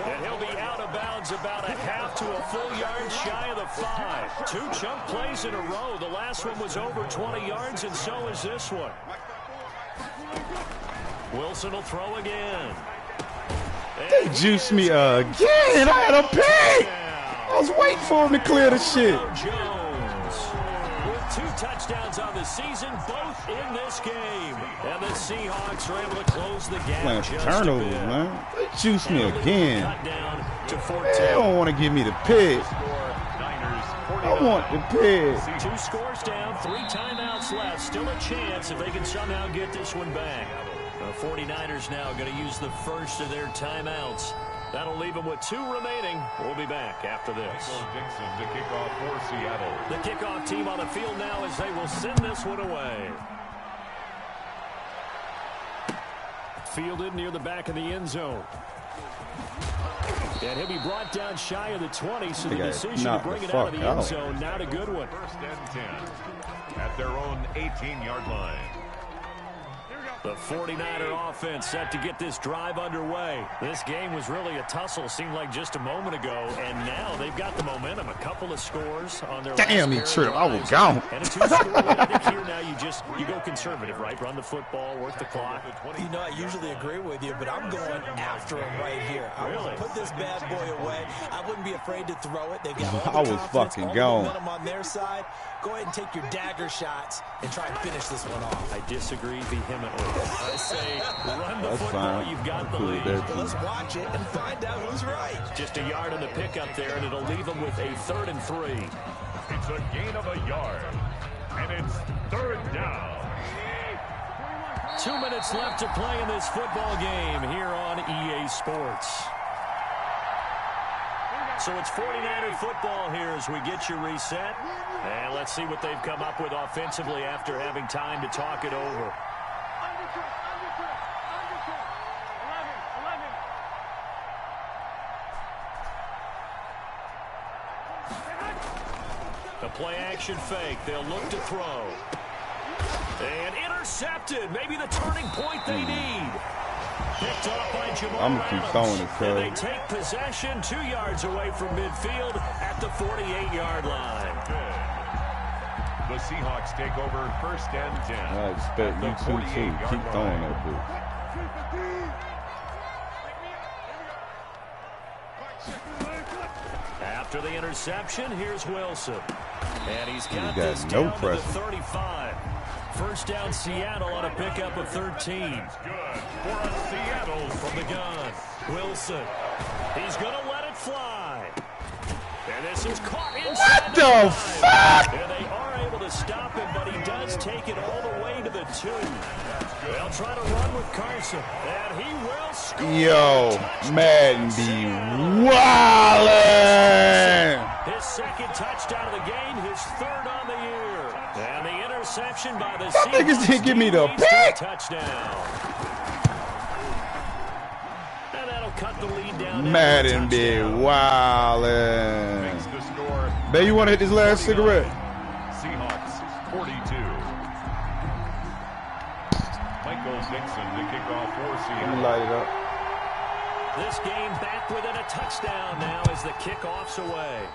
And he'll be out of bounds about a half to a full yard shy of the 5. 2 chunk plays in a row. The last one was over 20 yards, and so is this one. Wilson will throw again. They juiced me again. I had a pick. I was waiting for him to clear the shit. Jones with 2 touchdowns on the season, both in this game. And the Seahawks are able to close the gap. Playing for turnovers, man. They juiced me again. Cut down to 14. They don't want to give me the pick. I want the pick. 2 scores down, 3 timeouts left. Still a chance if they can somehow get this one back. The 49ers now going to use the first of their timeouts. That'll leave them with 2 remaining. We'll be back after this. Dixon to kick off for Seattle. The kickoff team on the field now as they will send this one away. Fielded near the back of the end zone. And he'll be brought down shy of the 20, so the decision to bring it out of the end zone, not a good one. 1st and 10 at their own 18-yard line. The 49er offense set to get this drive underway. This game was really a tussle, seemed like just a moment ago, and now they've got the momentum. A couple of scores on their Damn, he tripped. I was gone. And a 2-score lead. I think here now you go conservative, right? Run the football, work the clock. You know, I usually agree with you, but I'm going after him right here. I want to put this bad boy away. I wouldn't be afraid to throw it. They've got all the confidence, all the momentum on their side. Go ahead and take your dagger shots and try and finish this one off. I disagree vehemently. I say run the football. Fine. You've got the lead. Let's watch it and find out who's right. Just a yard on the pickup there, and it'll leave them with a 3rd and 3. It's a gain of a yard, and it's 3rd down. 2 minutes left to play in this football game here on EA Sports. So it's 49er football here as we get you reset. And let's see what they've come up with offensively after having time to talk it over. The play action fake. They'll look to throw. And intercepted. Maybe the turning point they need. Picked up by Jamal I'm going to keep throwing it, and they take possession 2 yards away from midfield at the 48-yard line. The Seahawks take over 1st and 10. I expect you to, too. Keep throwing that bitch. After the interception, here's Wilson. And he's got no this down pressure. to the 35. First down Seattle on a pickup of 13. Good for a Seattle From the gun, Wilson. He's going to let it fly. And this is caught inside. What the fuck? And they are able to stop him, but he does take it all the way to the 2. They'll try to run with Carson. And he will score. Yo, Madden be wildin'. His 2nd touchdown of the game, his 3rd on the year. And the interception by the Y'all niggas didn't give me the pick. Touchdown. And that'll cut the lead down. Madden be wildin'. makes the score. Babe, you want to hit this last cigarette? Seahawks 42. Michael Dixon to kick off for Seattle. Light it up. This game back within a touchdown now as the kickoff's away.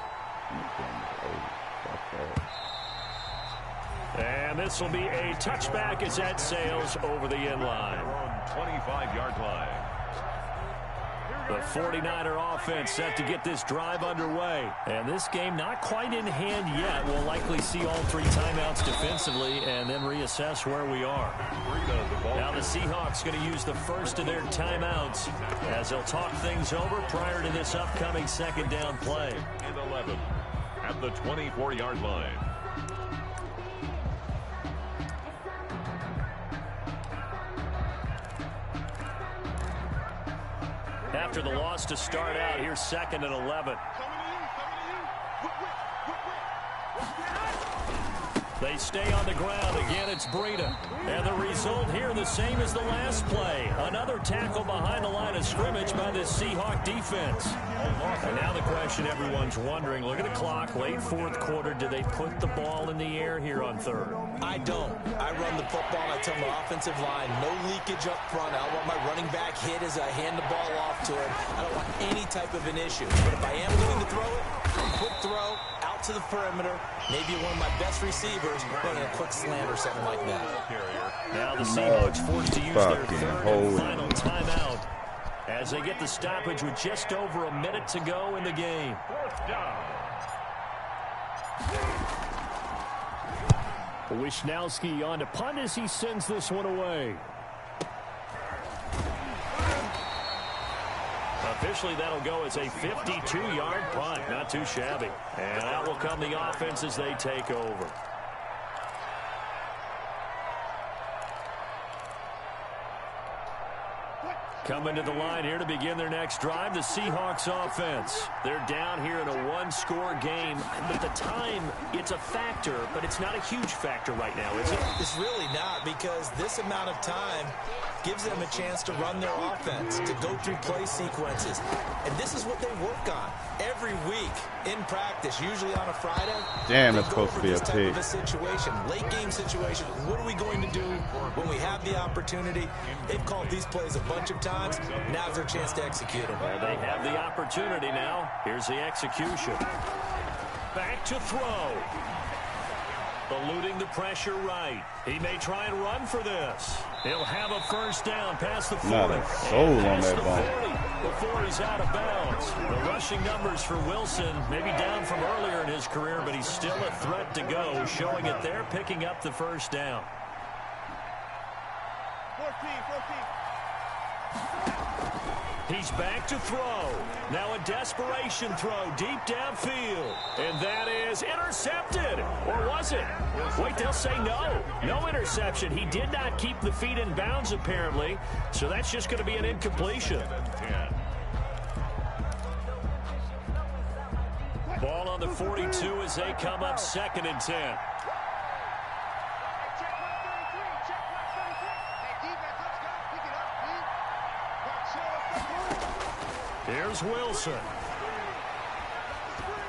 And this will be a touchback as that sails over the end line. 25-yard line. The 49er offense set to get this drive underway. And this game not quite in hand yet. We'll likely see all 3 timeouts defensively and then reassess where we are. Now the Seahawks going to use the first of their timeouts as they'll talk things over prior to this upcoming second down play. And 11 at the 24-yard line. After the loss to start out, here's 2nd and 11. They stay on the ground. Again, it's Breida. And the result here the same as the last play. Another tackle behind the line of scrimmage by this Seahawk defense. And now the question everyone's wondering, look at the clock, late 4th quarter. Do they put the ball in the air here on 3rd? I don't. I run the football, and I tell my offensive line, no leakage up front. I want my running back hit as I hand the ball off to him. I don't want any type of an issue. But if I am going to throw it, quick throw, out to the perimeter, maybe one of my best receivers running a quick slant or something like that. Now the Seahawks forced to use their 3rd and final timeout as they get the stoppage with just over a minute to go in the game. 4th down. Wisnowski on to punt as he sends this one away. Officially, that'll go as a 52-yard punt. Not too shabby. And out will come the offense as they take over. Coming to the line here to begin their next drive, the Seahawks offense. They're down here in a 1-score game. But the time, it's a factor, but it's not a huge factor right now, is it? It's really not, because this amount of time gives them a chance to run their offense, to go through play sequences. And this is what they work on every week in practice, usually on a Friday. Damn, that's supposed to be a pick. Situation, late game situation. What are we going to do when we have the opportunity? They've called these plays a bunch of times. Now's their chance to execute them. Well, they have the opportunity now. Here's the execution. Back to throw. Eluding the pressure right. He may try and run for this. He'll have a first down past the 40. Not a soul on that ball. Before he's out of bounds. The rushing numbers for Wilson maybe down from earlier in his career, but he's still a threat to go, showing it there, picking up the first down. 14. He's back to throw. Now a desperation throw deep downfield. And that is intercepted. Or was it? Wait, they'll say no. No interception. He did not keep the feet in bounds, apparently. So that's just going to be an incompletion. Ball on the 42 as they come up 2nd and 10. Here's Wilson.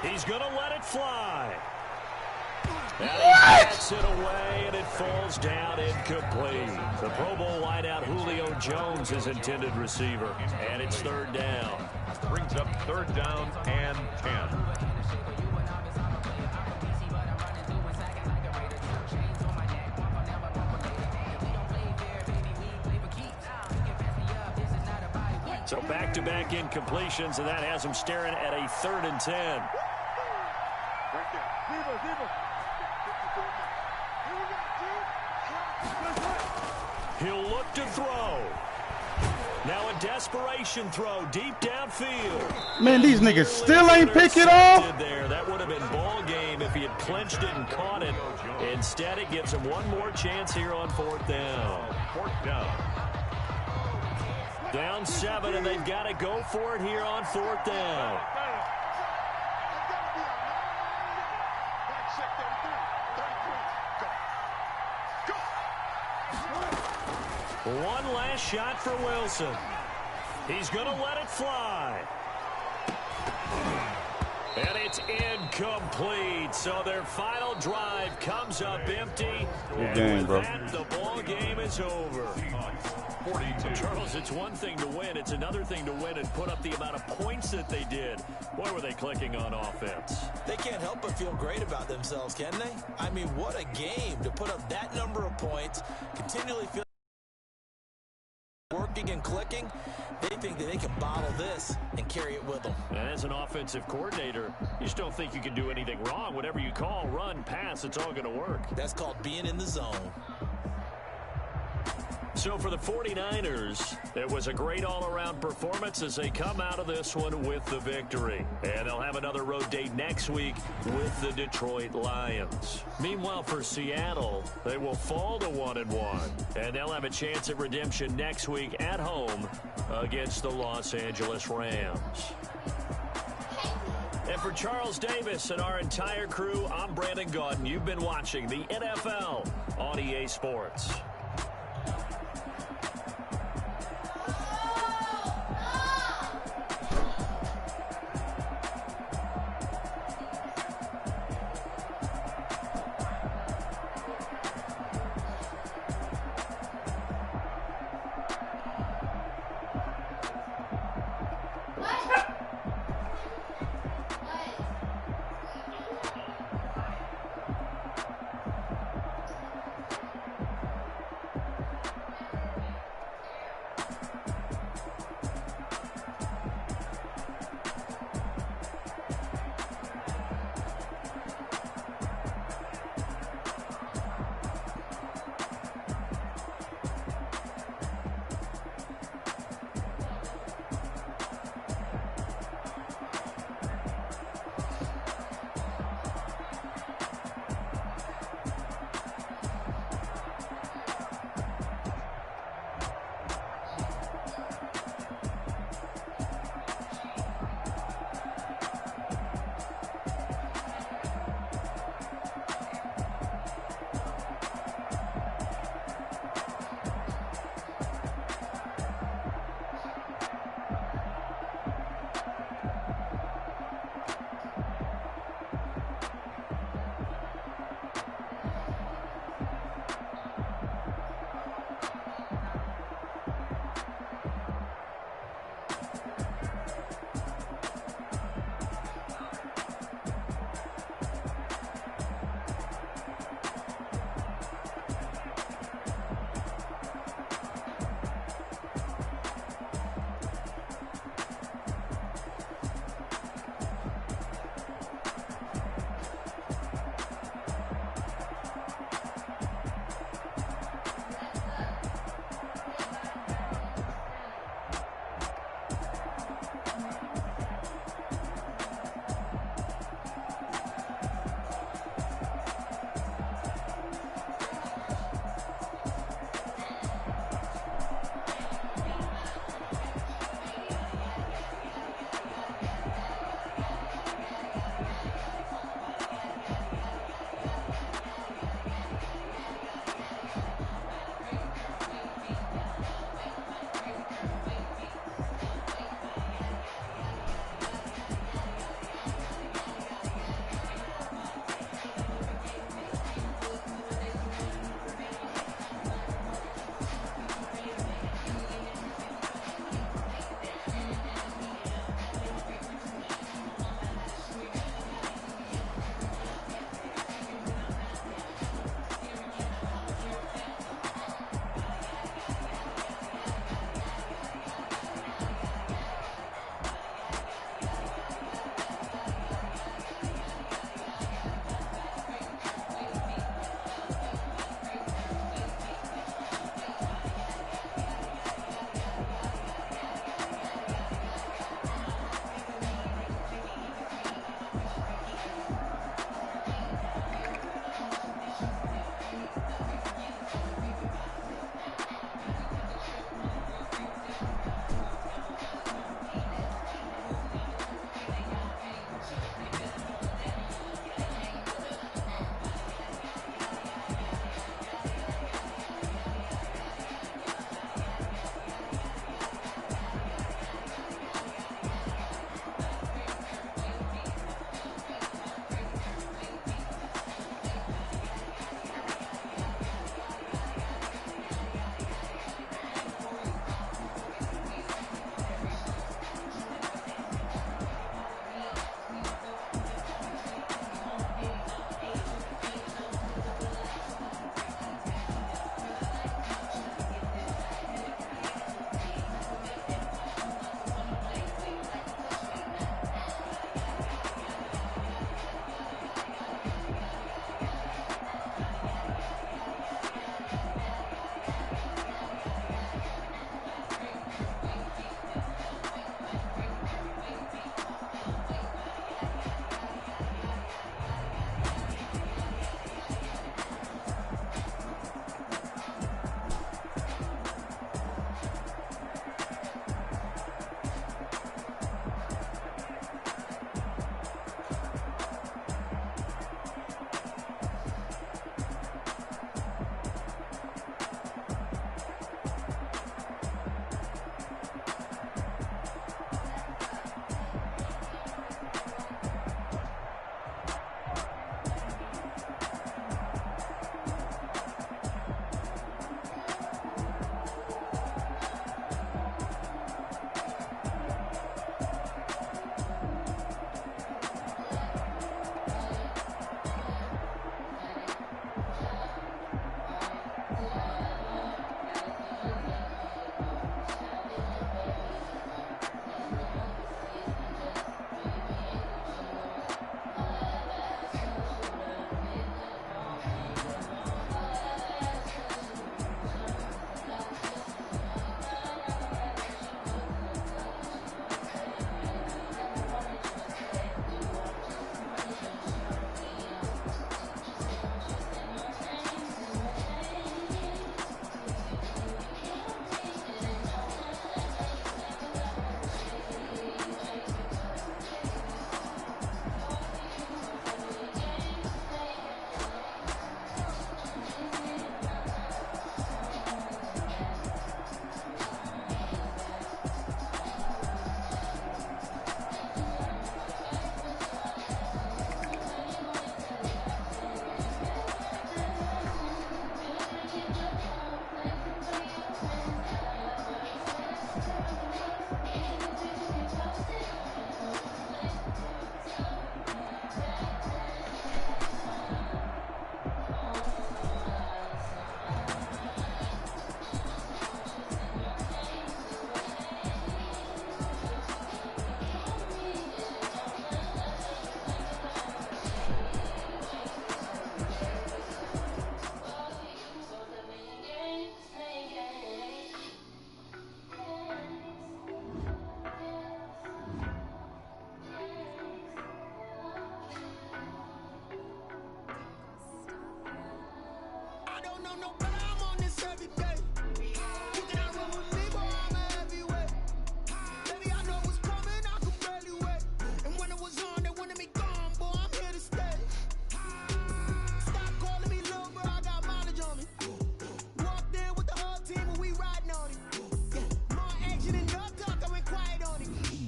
He's going to let it fly. And he bats it away, and it falls down incomplete. The Pro Bowl wideout Julio Jones is intended receiver. And it's 3rd down. Brings up 3rd down and 10. So back-to-back incompletions, and that has him staring at a 3rd and 10. He'll look to throw. Now a desperation throw deep downfield. Man, these niggas still ain't pick it off. There. That would have been ball game if he had clinched it and caught it. Instead, it gives him one more chance here on 4th down. 4th down. Down 7, and they've got to go for it here on 4th down. One last shot for Wilson. He's going to let it fly. And it's incomplete. So their final drive comes up empty. Good game, bro. The ball game is over. 42. Charles, it's one thing to win. It's another thing to win and put up the amount of points that they did. Boy, were they clicking on offense. They can't help but feel great about themselves, can they? I mean, what a game to put up that number of points, continually feel working and clicking. They think that they can bottle this and carry it with them. And as an offensive coordinator, you just don't think you can do anything wrong. Whatever you call, run, pass, it's all going to work. That's called being in the zone. So for the 49ers, it was a great all-around performance as they come out of this one with the victory. And they'll have another road date next week with the Detroit Lions. Meanwhile, for Seattle, they will fall to 1-1. And they'll have a chance at redemption next week at home against the Los Angeles Rams. And for Charles Davis and our entire crew, I'm Brandon Gaudin. You've been watching the NFL on EA Sports.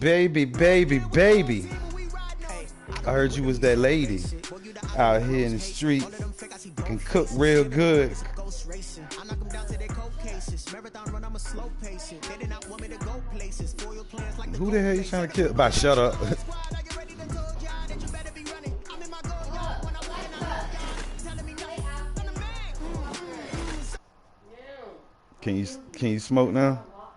Baby, baby, baby. I heard you was that lady out here in the street. Can cook real good. Who the hell you trying to kill? Bye, shut up. Can you smoke now?